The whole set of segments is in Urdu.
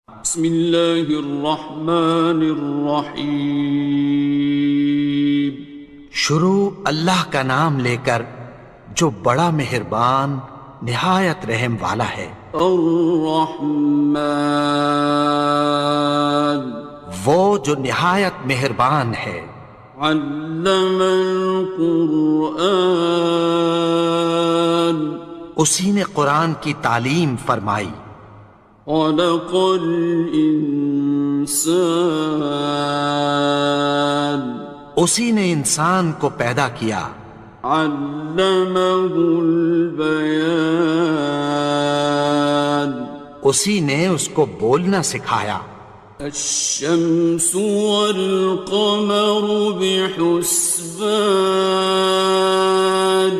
بسم اللہ الرحمن الرحیم۔ شروع اللہ کا نام لے کر جو بڑا مہربان نہایت رحم والا ہے۔ الرحمن، وہ جو نہایت مہربان ہے۔ علم القرآن، اسی نے قرآن کی تعلیم فرمائی۔ خلق الانسان، اسی نے انسان کو پیدا کیا۔ علمہ البیان، اسی نے اس کو بولنا سکھایا۔ الشمس والقمر بحسبان،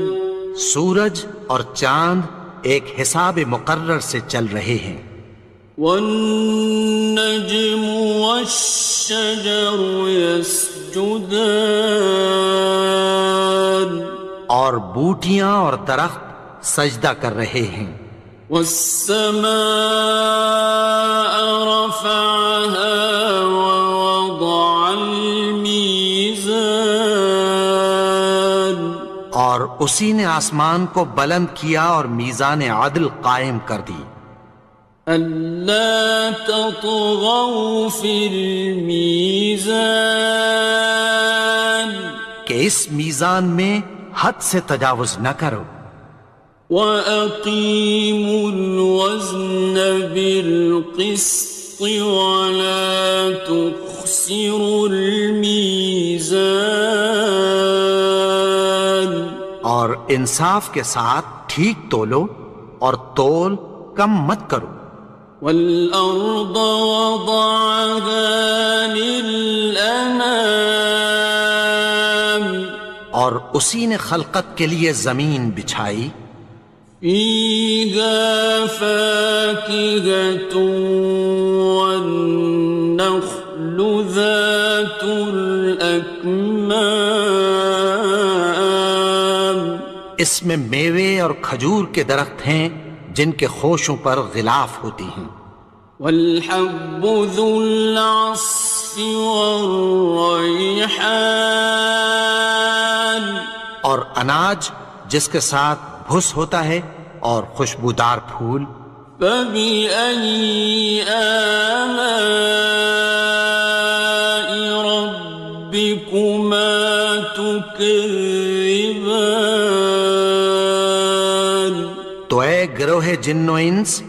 سورج اور چاند ایک حساب مقرر سے چل رہے ہیں۔ والنجم والشجر يسجدان، اور بوٹیاں اور درخت سجدہ کر رہے ہیں۔ والسماء رفعها ووضع الميزان، اور اسی نے آسمان کو بلند کیا اور میزان عدل قائم کر دی۔ ألا تطغوا في الميزان، کہ اس میزان میں حد سے تجاوز نہ کرو۔ وَأَقِيمُوا الْوَزْنَ بِالْقِسْطِ وَلَا تُخْسِرُوا الْمِيزَانَ، اور انصاف کے ساتھ ٹھیک تولو اور تول کم مت کرو۔ وَالْأَرْضَ وَضَعَهَا لِلْأَنَامِ، اور اسی نے خلقت کے لیے زمین بچھائی۔ فِيهَا فَاكِهَةٌ وَالنَّخْلُ ذَاتُ الْأَكْمَامِ، اس میں میوے اور کھجور کے درخت ہیں جن کے خوشوں پر غلاف ہوتی ہیں۔ وَالْحَبُّ ذُو الْعَصْفِ وَالرَّيْحَانِ، اور اناج جس کے ساتھ بھس ہوتا ہے اور خوشبودار پھول۔ فَبِأَيِّ آلَاءِ رَبِّكُمَا تُكَذِّبَانِ، تو اے گروہ جن و انس،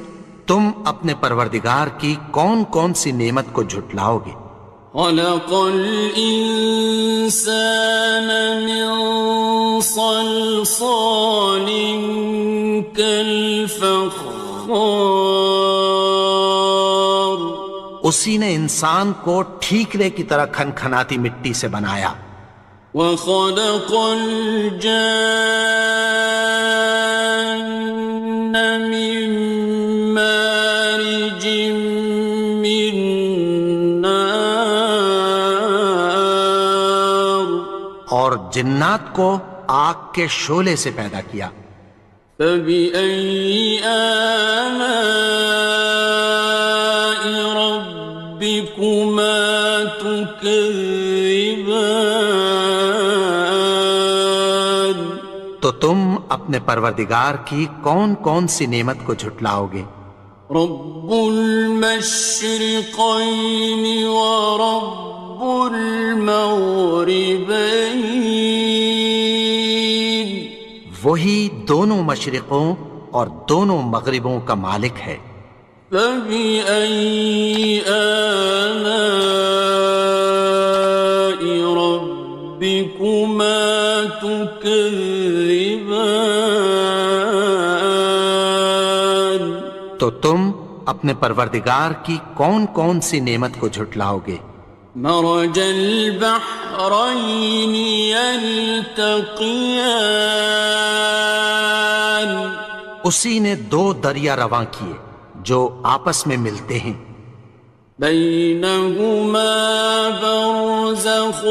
تم اپنے پروردگار کی کون کون سی نعمت کو جھٹلاؤ گے؟ خَلَقَ الْإِنسَانَ مِنْ صَلْصَالٍ كَالْفَخَّارِ، اسی نے انسان کو ٹھیکرے کی طرح کھنکھناتی مٹی سے بنایا۔ وَخَلَقَ الْجَانَّ مِن مَّارِجٍ مِّن نَّارٍ، اور جنات کو آگ کے شعلے سے پیدا کیا۔ فَبِأَيِّ آلَاءِ رَبِّكُمَا تُكَذِّبَانِ، تو تم اپنے پروردگار کی کون کون سی نعمت کو جھٹلاؤ گے؟ رب المشرقين ورب المغربين، وہی دونوں مشرقوں اور دونوں مغربوں کا مالک ہے۔ فبأي آلاء ربكما تكذبان، تو تم اپنے پروردگار کی کون کون سی نعمت کو جھٹلاؤ گے؟ مرج البحرين يلتقيان، اسی نے دو دریا رواں کیے جو آپس میں ملتے ہیں۔ بينهما برزخ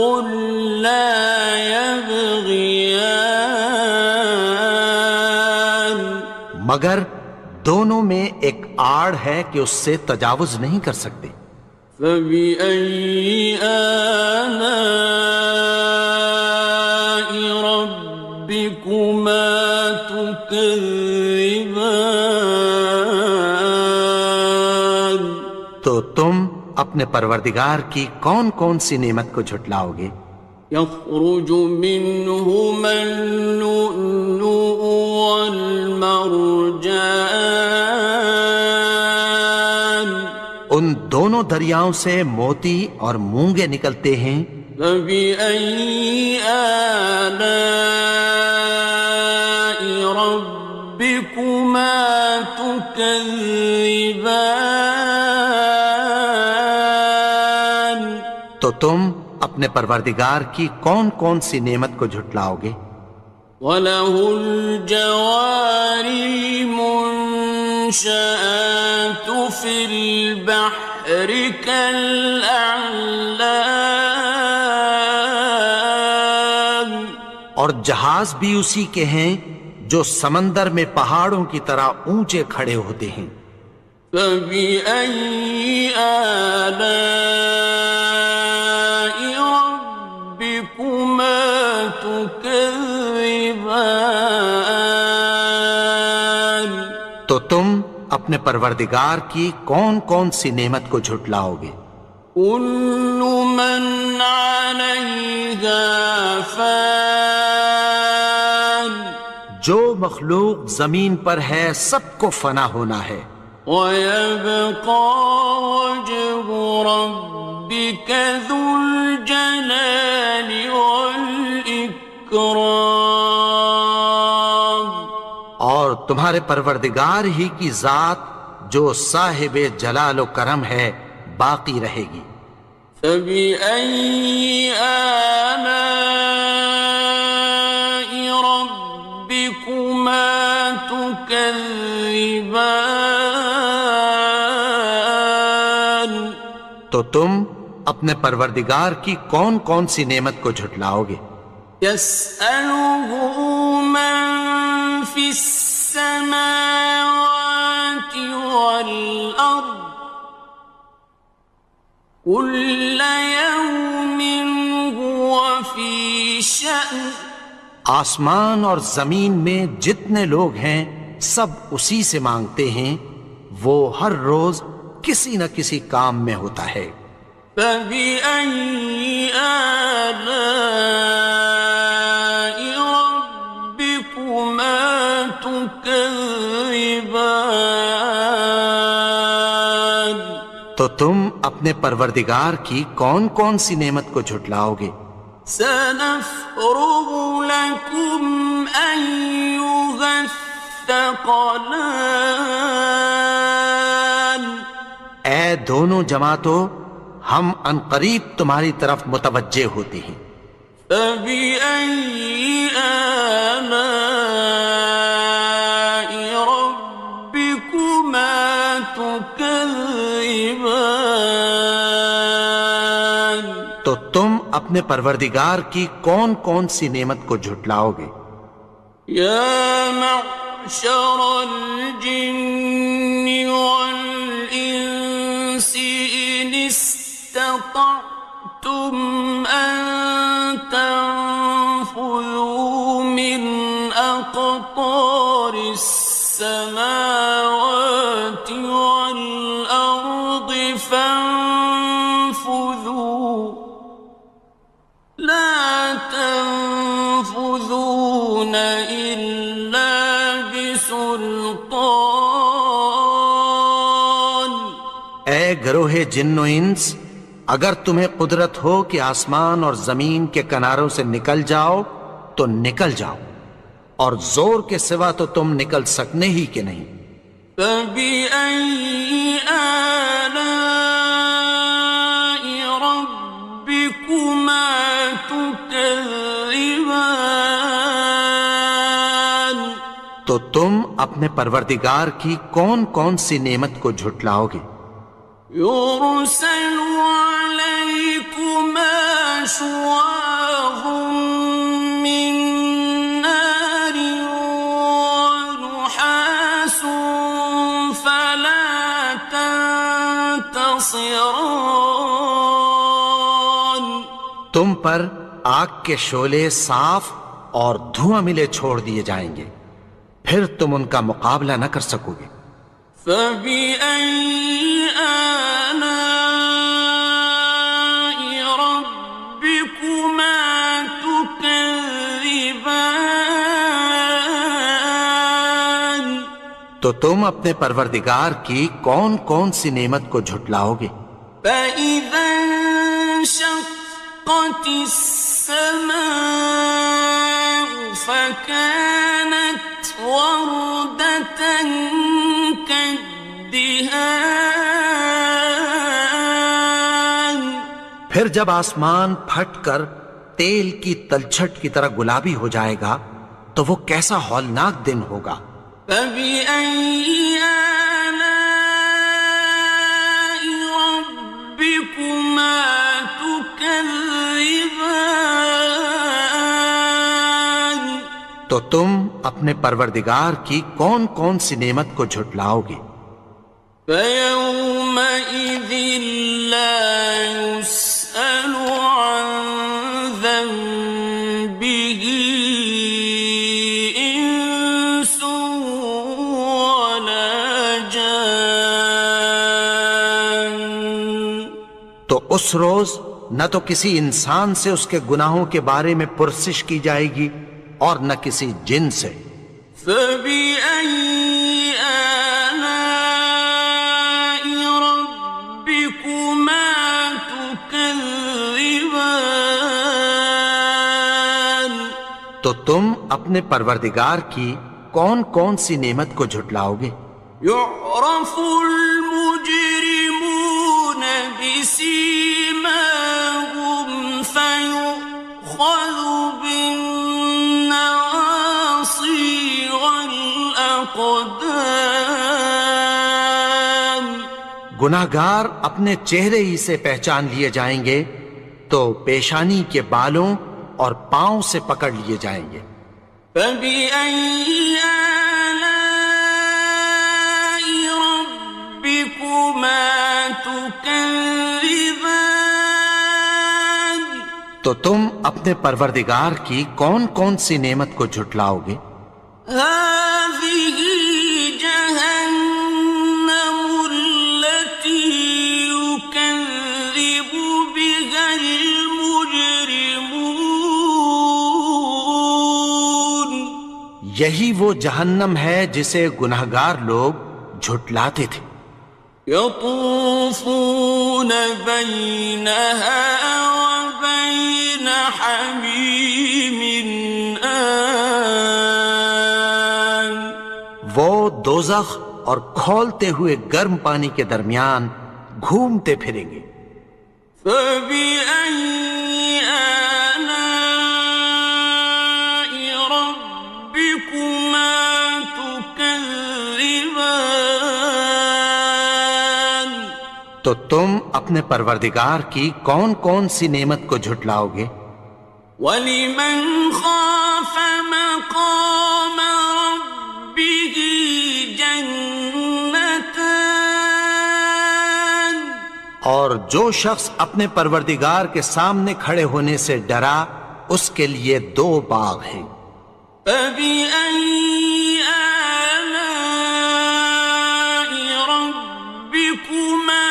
لا يبغيان، مگر دونوں میں ایک آڑ ہے کہ اس سے تجاوز نہیں کر سکتے۔ فبأي آلاء ربكما تكذبان؟ تو تم اپنے پروردگار کی کون کون سی نعمت کو جھٹلاؤ گے؟ يخرج منهما اللؤلؤ والمرجان، ان دونوں دریاؤں سے موتی اور مونگے نکلتے ہیں۔ فبأي آلاء ربكما تكذبان؟ تو تم اپنے پروردگار کی کون کون سی نعمت کو جھٹلاؤ گے؟ وَلَهُ الْجَوَارِ الْمُنشَآتُ فِي الْبَحْرِ كَالْأَعْلَامِ، اور جہاز بھی اسی کے ہیں جو سمندر میں پہاڑوں کی طرح اونچے کھڑے ہوتے ہیں۔ فَبِأَيِّ آلَاءِ رَبِّكُمَا تُكَذِّبَانِ؟ تو تم اپنے پروردگار کی کون کون سی نعمت کو جھٹلاؤ گے؟ كُلُّ مَنْ عَلَيْهَا فَانٍ، جو مخلوق زمین پر ہے سب کو فنا ہونا ہے۔ وَيَبْقَى وَجْهُ رَبِّكَ ذُو الْجَلَالِ وَالْإِكْرَامِ، اور تمہارے پروردگار ہی کی ذات جو صاحب جلال و کرم ہے باقی رہے گی۔ فَبِأَيِّ آلَاءِ رَبِّكُمَا تُكَذِّبَانِ؟ تو تم اپنے پروردگار کی کون کون سی نعمت کو جھٹلاؤ گے؟ يَسْأَلُهُ مَن فِي السَّمَاوَاتِ وَالْأَرْضِ كُلَّ يَوْمٍ هُوَ فِي شَأْنٍ، آسمان اور زمین میں جتنے لوگ ہیں سب اسی سے مانگتے ہیں، وہ ہر روز کسی نہ کسی کام میں ہوتا ہے۔ فَبِأَيِّ آلَاءِ رَبِّكُمَا تُكَذِّبَانِ؟ تو تم اپنے پروردگار کی کون کون سی نعمت کو جھٹلاؤ گے؟ سَنَفْرُغُ لَكُمْ أَيُّهَ الثَّقَلَانِ، اے دونوں جماعتوں، ہم عنقریب تمہاری طرف متوجہ ہوتے ہیں۔ فَبِأَيِّ آلَاءِ رَبِّكُمَا تُكَذِّبَانِ؟ تو تم اپنے پروردگار کی کون کون سی نعمت کو جھٹلاؤ گے؟ يَا مَعْشَرَ الْجِنِّ وَالْإِنسِ إِنِ اسْتَطَعْتُمْ أَن تَنفُذُوا مِنْ أَقْطَارِ السَّمَاوَاتِ وَالْأَرْضِ فَانفُذُوا لَا تَنفُذُونَ إِلَّا بِسُلْطَانٍ۔ اے گروہ جن و انس، اگر تمہیں قدرت ہو کہ آسمان اور زمین کے کناروں سے نکل جاؤ تو نکل جاؤ، اور زور کے سوا تو تم نکل سکنے ہی کہ نہیں۔ فَبِأَيِّ آلَاءِ رَبِّكُمَا تُكَذِّبَانِ؟ تو تم اپنے پروردگار کی کون کون سی نعمت کو جھٹلاؤ گے؟ يُرْسَلُ عَلَيْكُمَا شُوَاظٌ مِّن نَّارٍ وَنُحَاسٌ ينتصران تم پر آگ کے شعلے صاف اور دھواں ملے چھوڑ دیے جائیں گے، پھر تم ان کا مقابلہ نہ کر سکو گے۔ فبأي آلاء ربكما تكذبان تو تم اپنے پروردگار کی کون کون سی نعمت کو جھٹلاؤ گے؟ فإذا انشقت السماء فكانت وردة كالدهان پھر جب آسمان پھٹ کر تیل کی تلچھٹ کی طرح گلابی ہو جائے گا تو وہ کیسا ہولناک دن ہوگا۔ فبأي آلاء ربكما تكذبان تو تم اپنے پروردگار کی کون کون سی نعمت کو جھٹلاؤ گے؟ فيومئذ لا يسأل عن ذنبه إنس ولا جان تو اس روز نہ تو کسی انسان سے اس کے گناہوں کے بارے میں پرسش کی جائے گی اور نہ کسی جن سے۔ فبأي آلاء ربكما تكذبان تو تم اپنے پروردگار کی کون کون سی نعمت کو جھٹلاؤ گے؟ يعرف المجرمون بسيماهم فيؤخذ بالنواصي والأقدام گناہگار اپنے چہرے ہی سے پہچان لیے جائیں گے تو پیشانی کے بالوں اور پاؤں سے پکڑ لیے جائیں گے۔ فبأي آلاء ربكما تكذبان تو تم اپنے پروردگار کی کون کون سی نعمت کو جھٹلاؤ گے؟ هذه جهنم التي يكذب بها المجرمون یہی وہ جہنم ہے جسے گناہگار لوگ جھٹلاتے تھے۔ يطوفون بينها وبين حميم آن وہ دوزخ اور کھولتے ہوئے گرم پانی کے درمیان گھومتے پھریں گے۔ فبأي آلاء ربكما تكذبان تو تم اپنے پروردگار کی کون کون سی نعمت کو جھٹلاؤ گے؟ وَلِمَنْ خَافَ مَقَامَ رَبِّهِ جَنَّتَانِ اور جو شخص اپنے پروردگار کے سامنے کھڑے ہونے سے ڈرا اس کے لیے دو باغ ہیں۔ فَبِأَيِّ آلَاءِ رَبِّكُمَا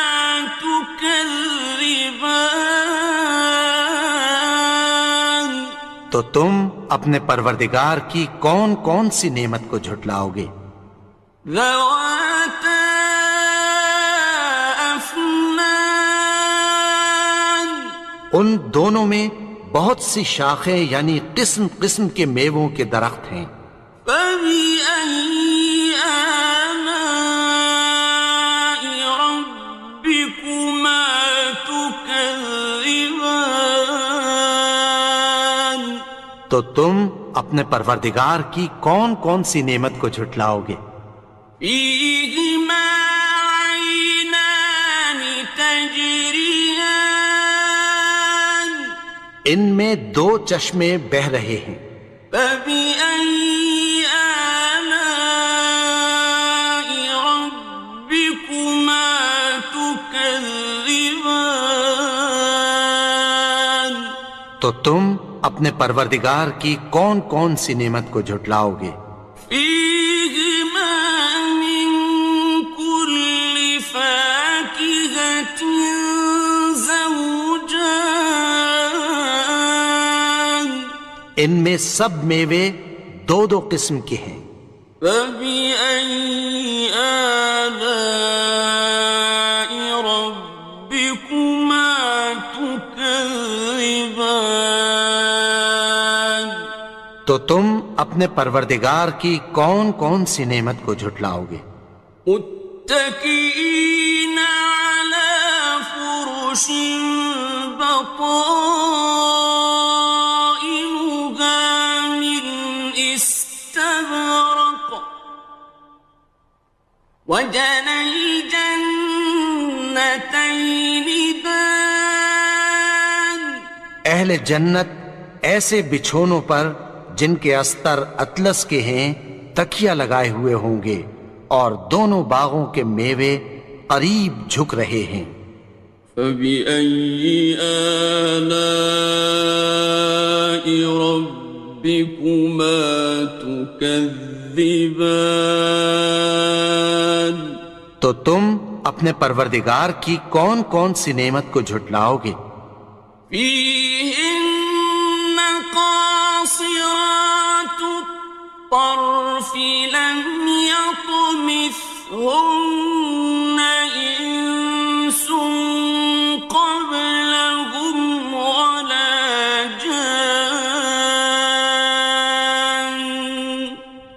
تُكَذِّبَانِ تو تم اپنے پروردگار کی کون کون سی نعمت کو جھٹلاؤ گے؟ ذَوَاتَا أَفْنَانٍ ان دونوں میں بہت سی شاخیں یعنی قسم قسم کے میووں کے درخت ہیں۔ فَبِأَيِّ آلَاءِ رَبِّكُمَا تُكَذِّبَانِ تو تم اپنے پروردگار کی کون کون سی نعمت کو جھٹلاؤ گے؟ فِيهِمَا عَيْنَانِ تَجْرِيَانِ ان میں دو چشمے بہہ رہے ہیں۔ فَبِأَيِّ آلَاءِ رَبِّكُمَا تُكَذِّبَانِ تكذبان تو تم اپنے پروردگار کی کون کون سی نعمت کو جھٹلاؤ گے؟ فيهما من كل فاكهة زوجان ان میں سب میوے دو دو قسم کے ہیں۔ فبأي آلاء ربكما تكذبان تو تم اپنے پروردگار کی کون کون سی نعمت کو جھٹلاؤ گے؟ متكئين على فرش بطائنها من استبرق وجنى الجنتين دان اہل جنت ایسے بچھونوں پر جن کے استر اطلس کے ہیں تکیہ لگائے ہوئے ہوں گے، اور دونوں باغوں کے میوے قریب جھک رہے ہیں۔ فبأي آلاء ربكما تكذبان تو تم اپنے پروردگار کی کون کون سی نعمت کو جھٹلاؤ گے؟ فيهن قاصرات الطرف لم يطمثهن إنس قبلهم ولا جان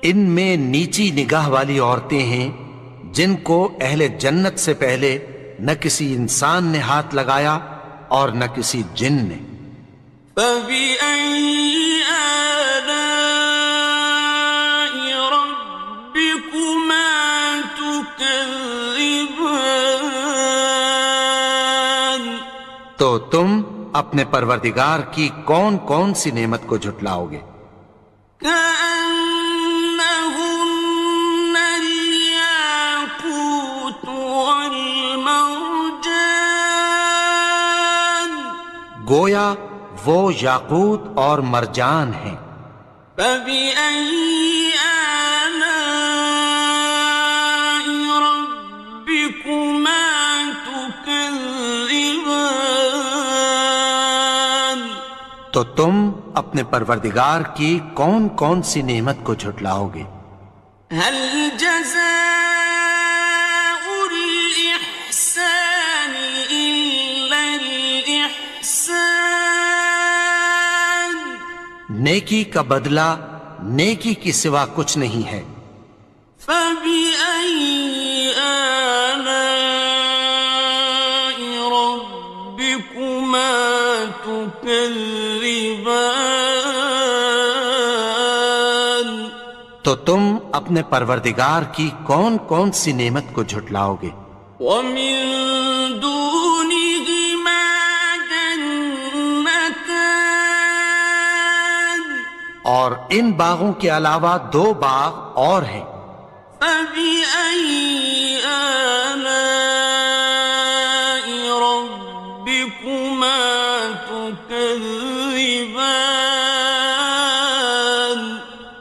ان میں نیچی نگاہ والی عورتیں ہیں جن کو اہل جنت سے پہلے نہ کسی انسان نے ہاتھ لگایا اور نہ کسی جن نے۔ فبأي آلاء ربكما تكذبان تو تم اپنے پروردگار کی کون کون سی نعمت کو جھٹلاؤ گے؟ كأنهن الياقوت والمرجان گویا وہ یاقوت اور مرجان ہیں۔ فبأي آلاء ربكما تكذبان تو تم اپنے پروردگار کی کون کون سی نعمت کو جھٹلاؤ گے؟ هل جزاء الإحسان إلا الإحسان نیکی کا بدلہ نیکی کی سوا کچھ نہیں ہے۔ فبأي آلاء ربكما تكذبان تو تم اپنے پروردگار کی کون کون سی نعمت کو جھٹلاؤ گے؟ ومن دونهما جنتان اور ان باغوں کے علاوہ دو باغ اور ہیں۔ فبأي آلاء ربكما تكذبان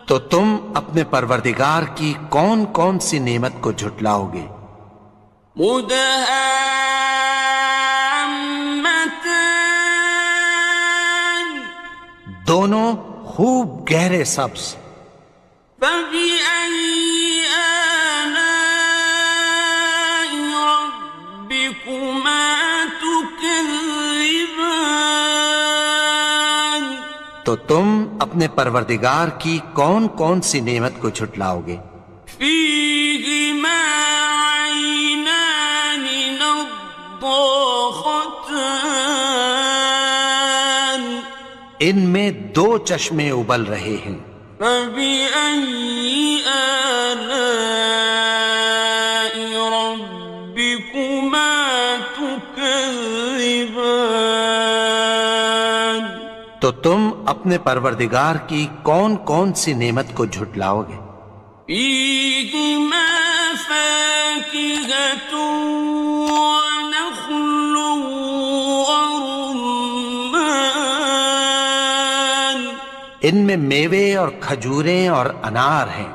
تو تم اپنے پروردگار کی کون کون سی نعمت کو جھٹلاؤ گے؟ مدهامتان دونوں خوب گہرے سبز۔ فبأي آلاء ربكما تكذبان تو تم اپنے پروردگار کی کون کون سی نعمت کو جھٹلاؤ گے؟ فيهما عينان نضاختان ان میں دو چشمے ابل رہے ہیں۔ فبأي آلاء ربكما تكذبان تو تم اپنے پروردگار کی کون کون سی نعمت کو جھٹلاؤ گے؟ فيهما فاكهة ونخل ان میں میوے اور کھجوریں اور انار ہیں۔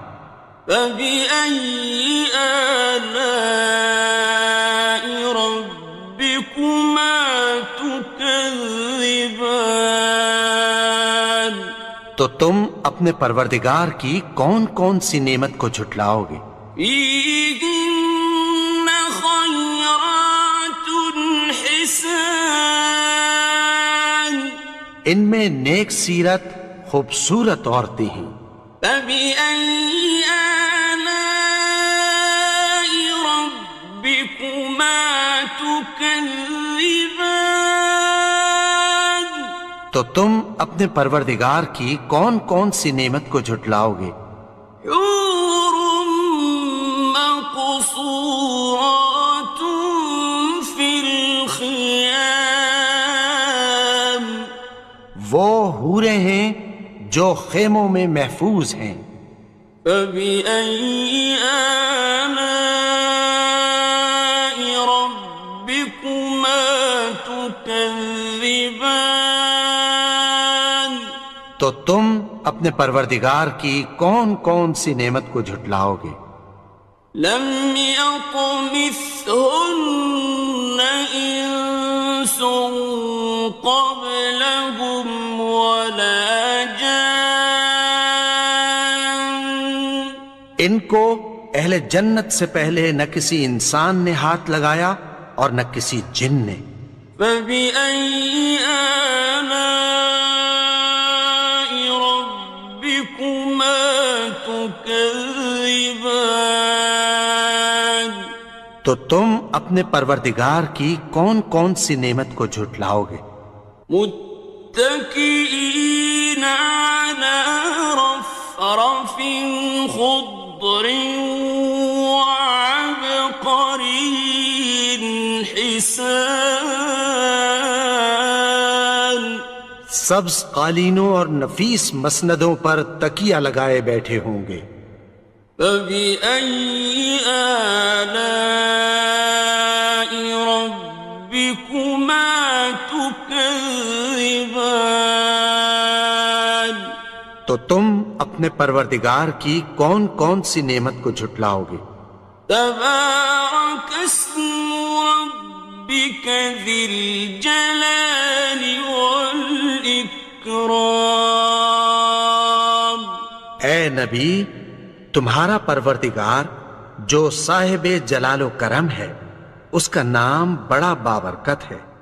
فبأي آلاء ربكما تكذبان؟ تو تم اپنے پروردگار کی کون کون سی نعمت کو جھٹلاؤ گے؟ فيهن خيرات حسان، ان میں نیک سیرت خوبصورت عورتیں ہیں۔ فبأي آلاء ربكما تكذبان؟ تو تم اپنے پروردگار کی کون کون سی نعمت کو جھٹلاؤ گے؟ حور مقصورات في الخيام، وہ حوریں ہیں جو خیموں میں محفوظ ہیں۔ فبأي آلاء ربكما تكذبان؟ تو تم اپنے پروردگار کی کون کون سی نعمت کو جھٹلاؤ گے؟ لم يطمثهن إنس قبلهم ولا جان، ان کو اہل جنت سے پہلے نہ کسی انسان نے ہاتھ لگایا اور نہ کسی جن نے۔ فبأي آلاء ربكما تكذبان؟ تو تم اپنے پروردگار کی کون کون سی نعمت کو جھٹلاؤ گے؟ متكئين على رفرف خضر وعبقري حسان، سبز قالینوں اور نفیس مسندوں پر تکیہ لگائے بیٹھے ہوں گے۔ فبأي آلاء ربكما تكذبان؟ تو تم اپنے پروردگار کی کون کون سی نعمت کو جھٹلاؤ گے؟ تبارك اسم ربك ذي الجلال والإكرام۔ اے نبی، تمہارا پروردگار جو صاحب جلال و کرم ہے، اس کا نام بڑا بابرکت ہے۔